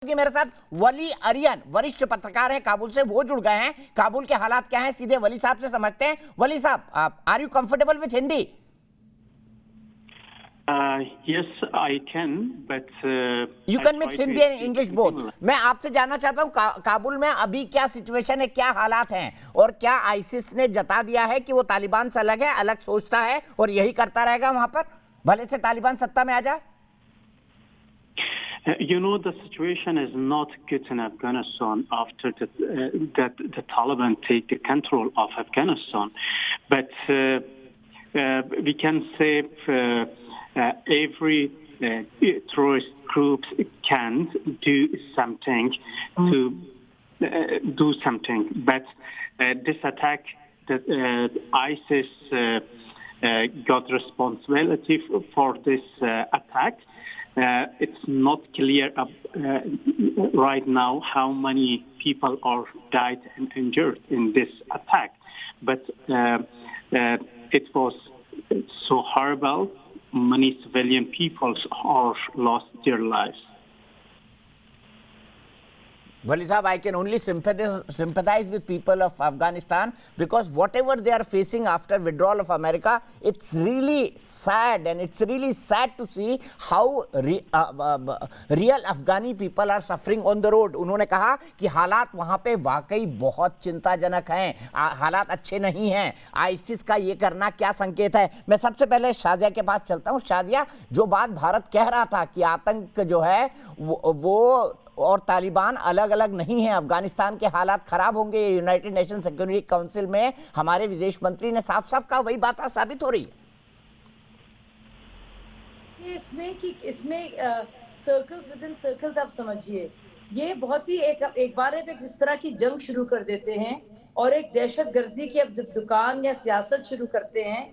कि मेरे साथ वली अरियन वरिष्ठ पत्रकार हैं काबुल से, वो जुड़ गए हैं। काबुल के हालात क्या हैं सीधे वली साहब से समझते हैं। Wali sahab, are you comfortable with Hindi? Yes, I can, but you I'll can try mix to Hindi and speak English in बोथ। similar. मैं आपसे जानना चाहता हूं काबुल में अभी क्या सिचुएशन है, क्या हालात हैं, और क्या आईसिस ने जता दिया है कि वो तालिबान से अलग है, अलग सोचता है और यही करता रहेगा वहां पर भले से तालिबान सत्ता में आ जाए? The situation is not good in Afghanistan after that the Taliban take the control of Afghanistan. But we can say every terrorist group can do something to do something. But this attack, that ISIS got responsibility for this attack. It's not clear right now how many people are died and injured in this attack, but it was so horrible. Many civilian people are lost their lives. Wali Sahab, I can only sympathize with people of Afghanistan, because whatever they are facing after withdrawal of America, it's really sad, and it's really sad to see how real Afghani people are suffering on the road. उन्होंने कहा कि हालात वहाँ पे वाकई बहुत चिंताजनक हैं, हालात अच्छे नहीं हैं। आईसिस का ये करना क्या संकेत है? मैं सबसे पहले शाजिया के पास चलता हूँ। शाजिया, जो बात भारत कह रहा था कि आतंक जो है वो और तालिबान अलग अलग नहीं है, अफगानिस्तान के हालात खराब होंगे, यूनाइटेड नेशन सिक्योरिटी काउंसिल में हमारे विदेश मंत्री ने साफ साफ कहा, वही बात साबित हो रही है इसमें सर्कल्स विद इन सर्कल्स। आप समझिए, ये बहुत ही एक बार में जिस तरह की जंग शुरू कर देते हैं और एक दहशतगर्दी की अब जब दुकान या सियासत शुरू करते हैं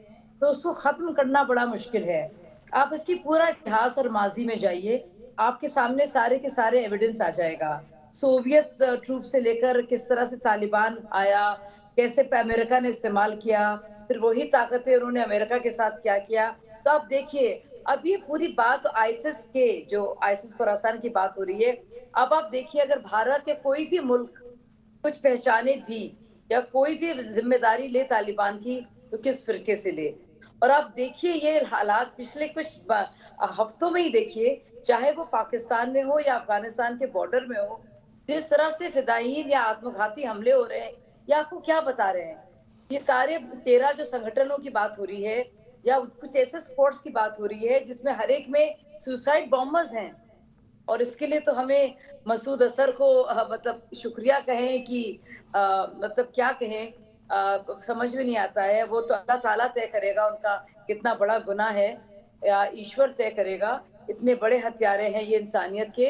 तो उसको खत्म करना बड़ा मुश्किल है। आप इसकी पूरा इतिहास और माजी में जाइए, आपके सामने सारे के सारे एविडेंस आ जाएगा। सोवियत ट्रूप से लेकर किस तरह से तालिबान आया, कैसे अमेरिका ने इस्तेमाल किया, फिर वही ताकतें उन्होंने अमेरिका के साथ क्या किया। तो आप देखिए, अब ये पूरी बात आईसिस के, जो आईसिस खुरासान की बात हो रही है। अब आप देखिए, अगर भारत के कोई भी मुल्क कुछ पहचाने भी या कोई भी जिम्मेदारी ले तालिबान की, तो किस फिरके से ले। और आप देखिए ये हालात पिछले कुछ हफ्तों में ही देखिए, चाहे वो पाकिस्तान में हो या अफगानिस्तान के बॉर्डर में हो, जिस तरह से फिदायीन या आत्मघाती हमले हो रहे हैं, ये आपको क्या बता रहे हैं? ये सारे 13 जो संगठनों की बात हो रही है या कुछ ऐसे स्पोर्ट्स की बात हो रही है जिसमें हर एक में सुसाइड बॉम्बर्स हैं। और इसके लिए तो हमें मसूद अजहर को मतलब शुक्रिया कहें कि मतलब क्या कहें, समझ में नहीं आता है। वो तो अल्लाह ताला तय करेगा उनका कितना बड़ा गुनाह है, या ईश्वर तय करेगा। इतने बड़े हत्यारे हैं ये इंसानियत के,